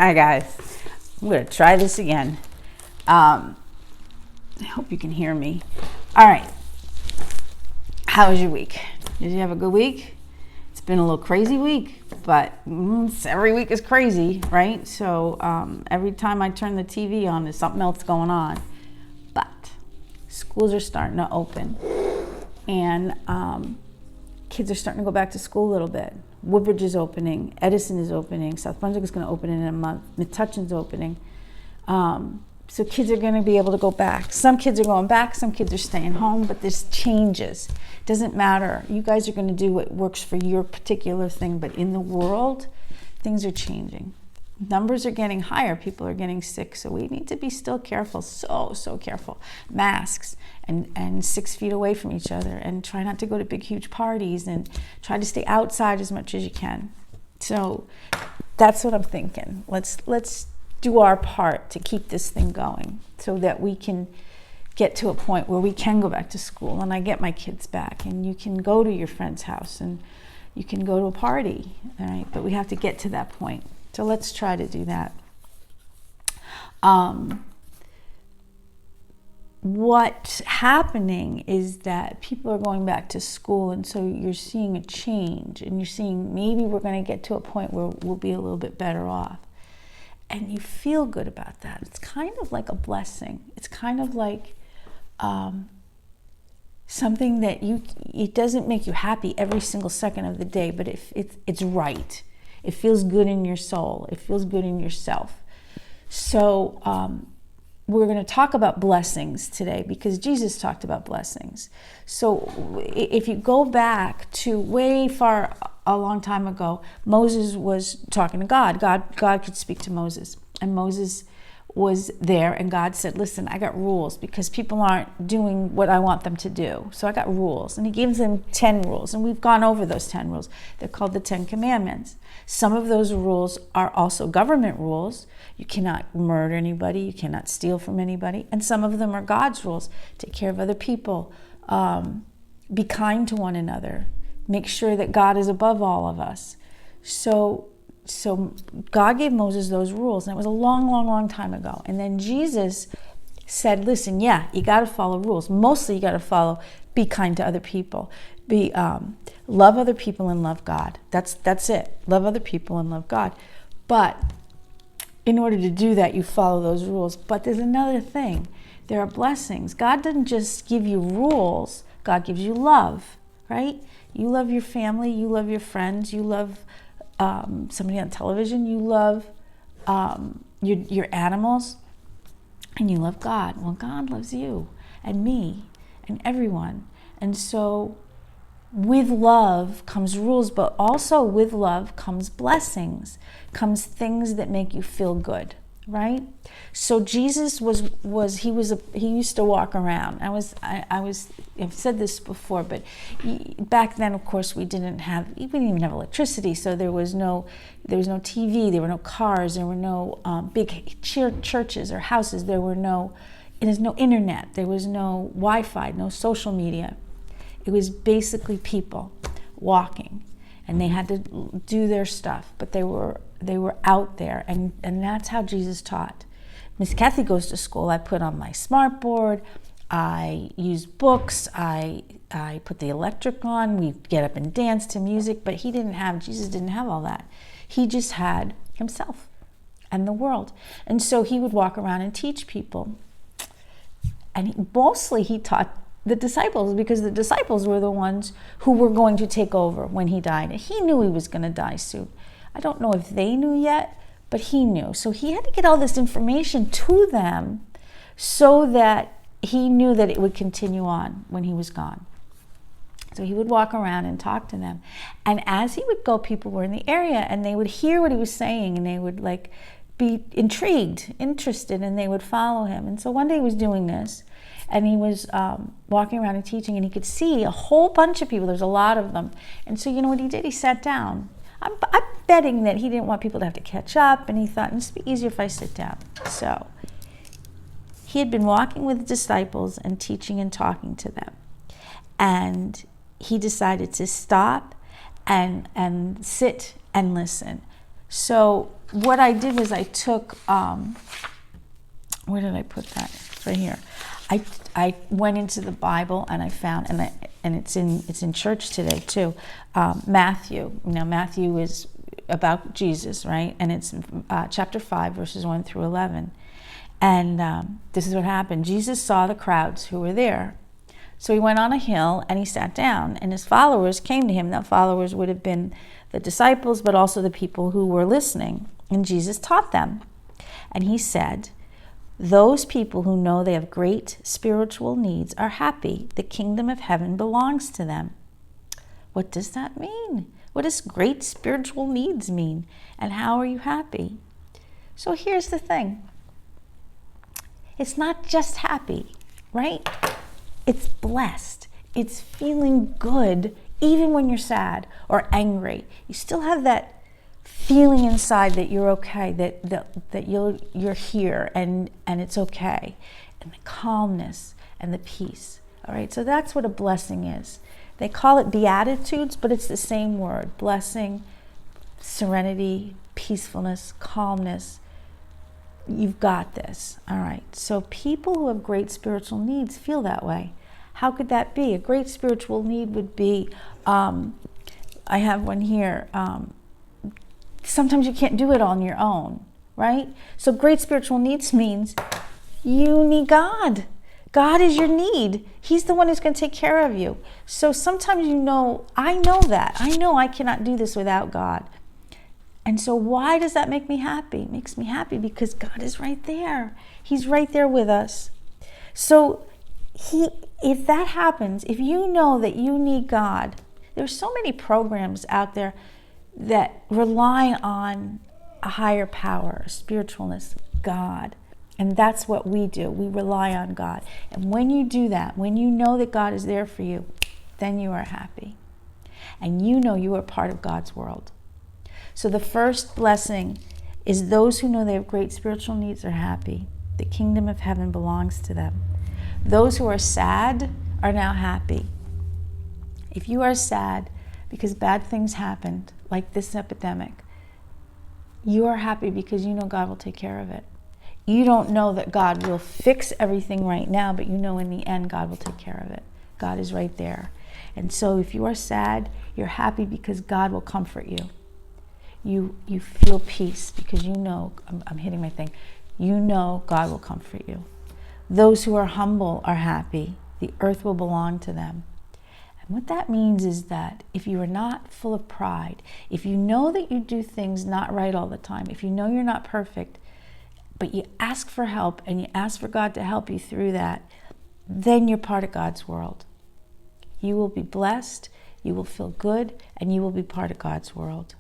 Hi guys, I'm gonna try this again. I hope you can hear me. All right, how was your week? Did you have a good week? It's been a little crazy week, but every week is crazy, right? So every time I turn the TV on, there's something else going on. But schools are starting to open, and kids are starting to go back to school a little bit. Woodbridge is opening, Edison is opening, South Brunswick is going to open in a month, Metuchen's opening. So kids are going to be able to go back. Some kids are going back, some kids are staying home, but there's changes. It doesn't matter. You guys are going to do what works for your particular thing, but in the world, things are changing. Numbers are getting higher, people are getting sick, so we need to be still careful, so careful. Masks and 6 feet away from each other, and try not to go to big, huge parties, and try to stay outside as much as you can. So that's what I'm thinking. Let's do our part to keep this thing going so that we can get to a point where we can go back to school and I get my kids back and you can go to your friend's house and you can go to a party, all right? But we have to get to that point. So let's try to do that. What's happening is that people are going back to school, and so you're seeing a change, and you're seeing maybe we're going to get to a point where we'll be a little bit better off. And you feel good about that. It's kind of like a blessing. It's kind of like something that it doesn't make you happy every single second of the day, but it's right. It feels good in your soul. It feels good in yourself. So we're going to talk about blessings today because Jesus talked about blessings. So if you go back to way far a long time ago, Moses was talking to God. God could speak to Moses. And Moses was there and God said, listen, I got rules because people aren't doing what I want them to do. So I got rules. And he gives them 10 rules. And we've gone over those 10 rules. They're called the 10 Commandments. Some of those rules are also government rules. You cannot murder anybody. You cannot steal from anybody. And some of them are God's rules. Take care of other people. Be kind to one another. Make sure that God is above all of us. So God gave Moses those rules, and it was a long time ago. And then Jesus said, listen, yeah, you got to follow rules. Mostly you got to follow, be kind to other people. Love other people and love God. That's it. Love other people and love God. But in order to do that, you follow those rules. But there's another thing. There are blessings. God doesn't just give you rules. God gives you love, right? You love your family. You love your friends. You love somebody on television. You love your animals. And you love God. Well, God loves you and me and everyone. And so with love comes rules, but also with love comes blessings, comes things that make you feel good, right? So Jesus he used to walk around. I've said this before, but back then, of course, we didn't even have electricity, so there was no TV, there were no cars, there were no big churches or houses, there's no internet, there was no Wi-Fi, no social media. It was basically people walking, and they had to do their stuff, but they were out there, and that's how Jesus taught. Miss Kathy goes to school. I put on my smart board. I use books. I put the electric on. We get up and dance to music, but Jesus didn't have all that. He just had himself and the world. And so he would walk around and teach people. And mostly he taught the disciples, because the disciples were the ones who were going to take over when he died. He knew he was going to die soon. I don't know if they knew yet, but he knew. So he had to get all this information to them so that he knew that it would continue on when he was gone. So he would walk around and talk to them. And as he would go, people were in the area and they would hear what he was saying, and they would be interested, and they would follow him. And so one day he was doing this, and he was walking around and teaching, and he could see a whole bunch of people. There's a lot of them. And so you know what he did? He sat down. I'm betting that he didn't want people to have to catch up, and he thought, it's be easier if I sit down. So he had been walking with the disciples and teaching and talking to them. And he decided to stop and sit and listen. So what I did was I took, where did I put that? Right here. I went into the Bible and I found, and it's in church today too, Matthew. Now Matthew is about Jesus, right? And it's chapter 5, verses 1 through 11. And this is what happened. Jesus saw the crowds who were there. So he went on a hill and he sat down, and his followers came to him. Now followers would have been the disciples, but also the people who were listening. And Jesus taught them. And he said, those people who know they have great spiritual needs are happy. The kingdom of heaven belongs to them. What does that mean? What does great spiritual needs mean? And how are you happy? So here's the thing. It's not just happy, right? It's blessed. It's feeling good even when you're sad or angry. You still have that feeling inside that you're okay, that you're here and it's okay. And the calmness and the peace. All right, so that's what a blessing is. They call it beatitudes, but it's the same word. Blessing, serenity, peacefulness, calmness. You've got this. All right. So people who have great spiritual needs feel that way. How could that be? A great spiritual need would be, I have one here. Sometimes you can't do it on your own, right? So great spiritual needs means you need God. God is your need. He's the one who's going to take care of you. So sometimes I know that. I know I cannot do this without God. And so why does that make me happy? It makes me happy because God is right there. He's right there with us. So if that happens, if you know that you need God, there's so many programs out there that rely on a higher power, spiritualness, God. And that's what we do. We rely on God. And when you do that, when you know that God is there for you, then you are happy. And you know you are part of God's world. So the first blessing is those who know they have great spiritual needs are happy. The kingdom of heaven belongs to them. Those who are sad are now happy. If you are sad because bad things happened, like this epidemic, you are happy because you know God will take care of it. You don't know that God will fix everything right now, but you know in the end God will take care of it. God is right there. And so if you are sad, you're happy because God will comfort you. You feel peace because you know, I'm hitting my thing, you know God will comfort you. Those who are humble are happy. The earth will belong to them. And what that means is that if you are not full of pride, if you know that you do things not right all the time, if you know you're not perfect, but you ask for help and you ask for God to help you through that, then you're part of God's world. You will be blessed, you will feel good, and you will be part of God's world.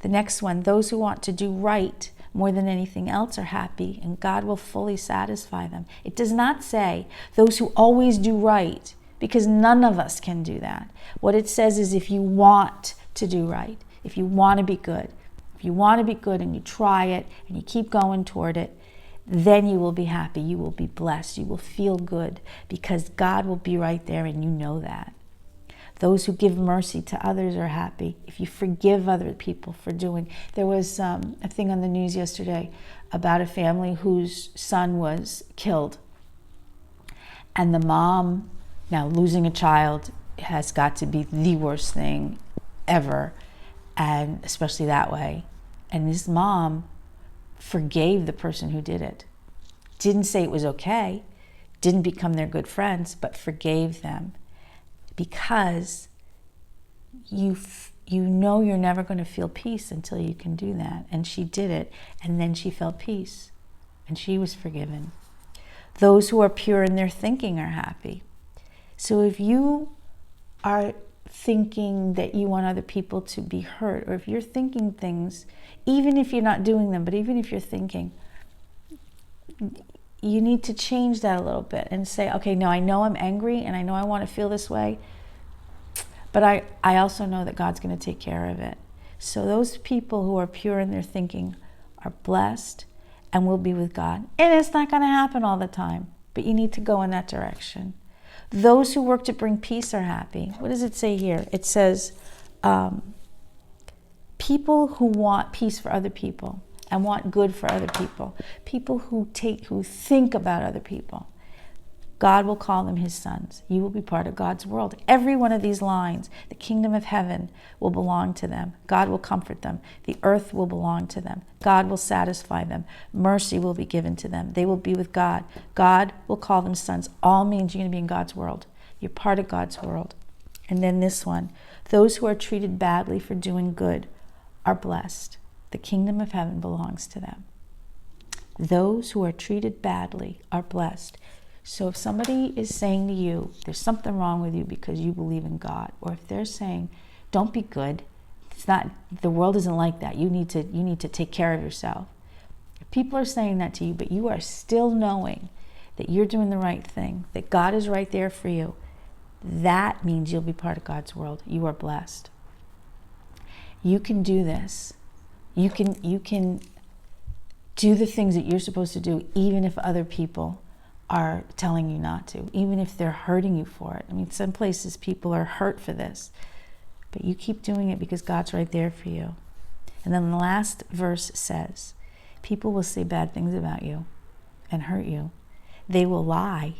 The next one, those who want to do right more than anything else are happy, and God will fully satisfy them. It does not say those who always do right, because none of us can do that. What it says is if you want to do right, if you want to be good, if you want to be good and you try it and you keep going toward it, then you will be happy, you will be blessed, you will feel good because God will be right there and you know that. Those who give mercy to others are happy. If you forgive other people for doing. There was a thing on the news yesterday about a family whose son was killed. And the mom, now losing a child has got to be the worst thing ever, and especially that way. And this mom forgave the person who did it. Didn't say it was okay, didn't become their good friends, but forgave them. Because you know you're never going to feel peace until you can do that. And she did it, and then she felt peace, and she was forgiven. Those who are pure in their thinking are happy. So if you are thinking that you want other people to be hurt, or if you're thinking things, even if you're not doing them, but even if you're thinking, you need to change that a little bit and say, okay, now I know I'm angry and I know I want to feel this way, but I also know that God's going to take care of it. So those people who are pure in their thinking are blessed and will be with God. And it's not going to happen all the time, but you need to go in that direction. Those who work to bring peace are happy. What does it say here? It says, People who want peace for other people and want good for other people, people who think about other people, God will call them his sons. You will be part of God's world. Every one of these lines, the kingdom of heaven will belong to them. God will comfort them. The earth will belong to them. God will satisfy them. Mercy will be given to them. They will be with God. God will call them sons. All means you're going to be in God's world. You're part of God's world. And then this one, those who are treated badly for doing good are blessed. The kingdom of heaven belongs to them. Those who are treated badly are blessed. So if somebody is saying to you, there's something wrong with you because you believe in God, or if they're saying, don't be good, it's not, the world isn't like that, you need to take care of yourself. If people are saying that to you, but you are still knowing that you're doing the right thing, that God is right there for you, that means you'll be part of God's world. You are blessed. You can do this. You can do the things that you're supposed to do, even if other people are telling you not to, even if they're hurting you for it. I mean, some places people are hurt for this, but you keep doing it because God's right there for you. And then the last verse says, people will say bad things about you and hurt you. They will lie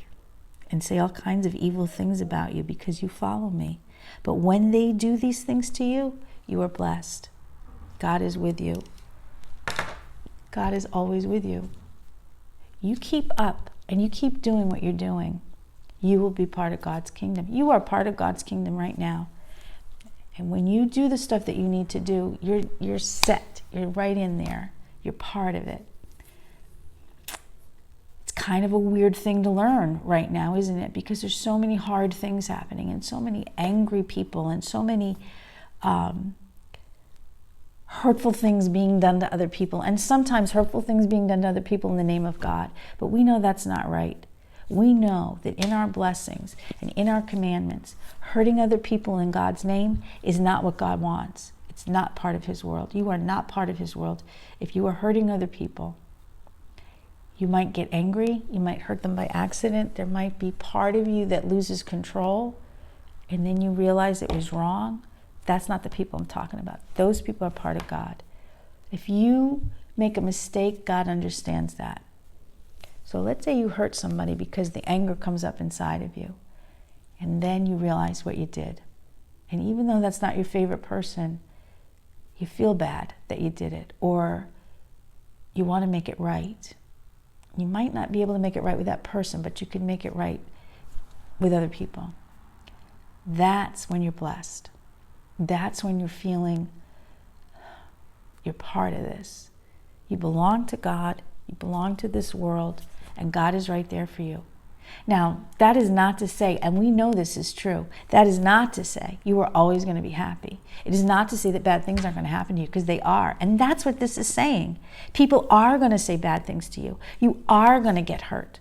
and say all kinds of evil things about you because you follow me. But when they do these things to you, you are blessed. God is with you. God is always with you. You keep up and you keep doing what you're doing, you will be part of God's kingdom. You are part of God's kingdom right now. And when you do the stuff that you need to do, you're set. You're right in there. You're part of it. It's kind of a weird thing to learn right now, isn't it? Because there's so many hard things happening and so many angry people and so many hurtful things being done to other people, and sometimes hurtful things being done to other people in the name of God. But we know that's not right. We know that in our blessings and in our commandments, hurting other people in God's name is not what God wants. It's not part of his world. You are not part of his world. If you are hurting other people, you might get angry, you might hurt them by accident, there might be part of you that loses control, and then you realize it was wrong. That's not the people I'm talking about. Those people are part of God. If you make a mistake, God understands that. So let's say you hurt somebody because the anger comes up inside of you, and then you realize what you did. And even though that's not your favorite person, you feel bad that you did it, or you want to make it right. You might not be able to make it right with that person, but you can make it right with other people. That's when you're blessed. That's when you're feeling you're part of this. You belong to God, you belong to this world, and God is right there for you. Now, that is not to say, and we know this is true, that is not to say you are always going to be happy. It is not to say that bad things aren't going to happen to you, because they are. And that's what this is saying. People are going to say bad things to you. You are going to get hurt.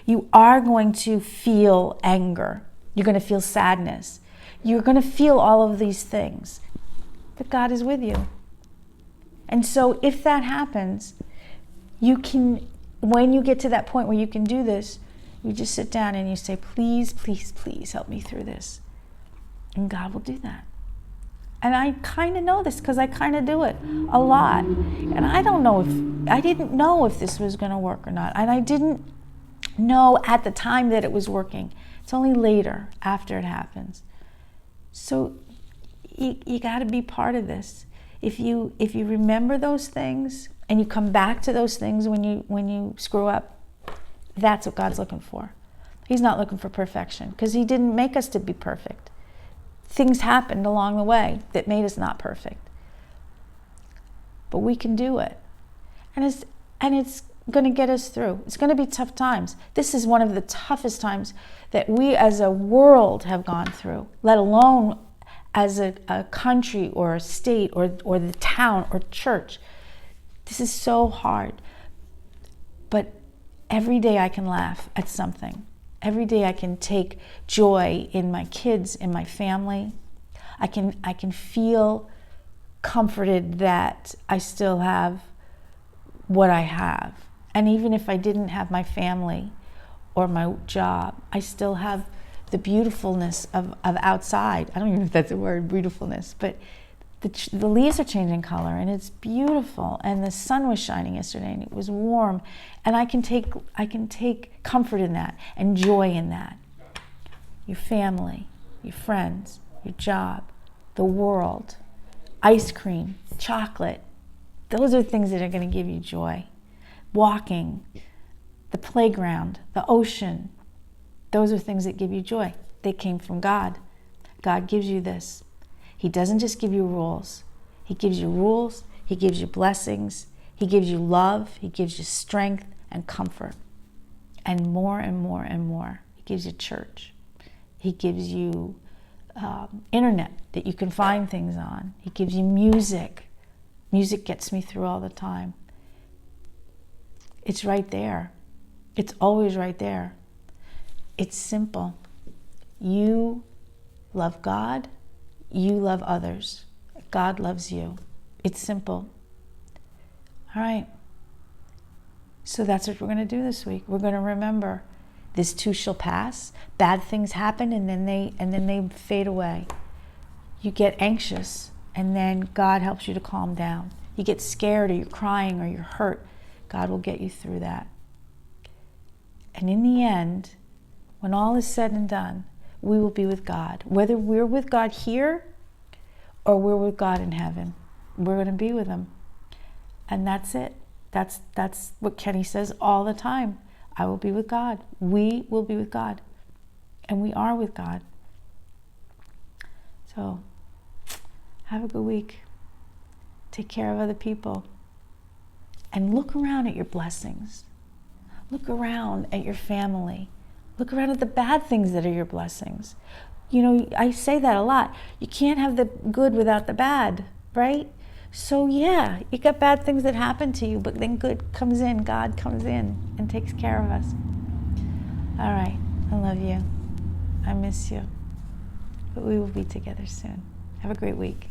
You are going to feel anger. You're going to feel sadness. You're going to feel all of these things. But God is with you. And so if that happens, you can, when you get to that point where you can do this, you just sit down and you say, please, please, please help me through this. And God will do that. And I kind of know this because I kind of do it a lot. And I didn't know if this was going to work or not. And I didn't know at the time that it was working. It's only later, after it happens. So you got to be part of this. If you remember those things and you come back to those things when you screw up, that's what God's looking for. He's not looking for perfection, because he didn't make us to be perfect. Things happened along the way that made us not perfect. But we can do it. And it's going to get us through. It's going to be tough times. This is one of the toughest times that we as a world have gone through, let alone as a country or a state or the town or church. This is so hard. But every day I can laugh at something. Every day I can take joy in my kids, in my family. I can feel comforted that I still have what I have. And even if I didn't have my family or my job, I still have the beautifulness of outside. I don't even know if that's a word, beautifulness, but the leaves are changing color, and it's beautiful, and the sun was shining yesterday, and it was warm, and I can take comfort in that and joy in that. Your family, your friends, your job, the world, ice cream, chocolate, those are things that are going to give you joy. Walking, the playground, the ocean, those are things that give you joy. They came from God. God gives you this. He doesn't just give you rules. He gives you rules, he gives you blessings, he gives you love, he gives you strength and comfort. And more and more and more. He gives you church. He gives you internet that you can find things on. He gives you music. Music gets me through all the time. It's right there. It's always right there. It's simple. You love God. You love others. God loves you. It's simple. All right. So that's what we're going to do this week. We're going to remember this too shall pass. Bad things happen and then they fade away. You get anxious and then God helps you to calm down. You get scared or you're crying or you're hurt. God will get you through that. And in the end, when all is said and done, we will be with God. Whether we're with God here or we're with God in heaven, we're going to be with him. And that's it. That's what Kenny says all the time. I will be with God. We will be with God. And we are with God. So, have a good week. Take care of other people. And look around at your blessings. Look around at your family. Look around at the bad things that are your blessings. You know, I say that a lot. You can't have the good without the bad, right? So yeah, you got bad things that happen to you, but then good comes in. God comes in and takes care of us. All right, I love you. I miss you. But we will be together soon. Have a great week.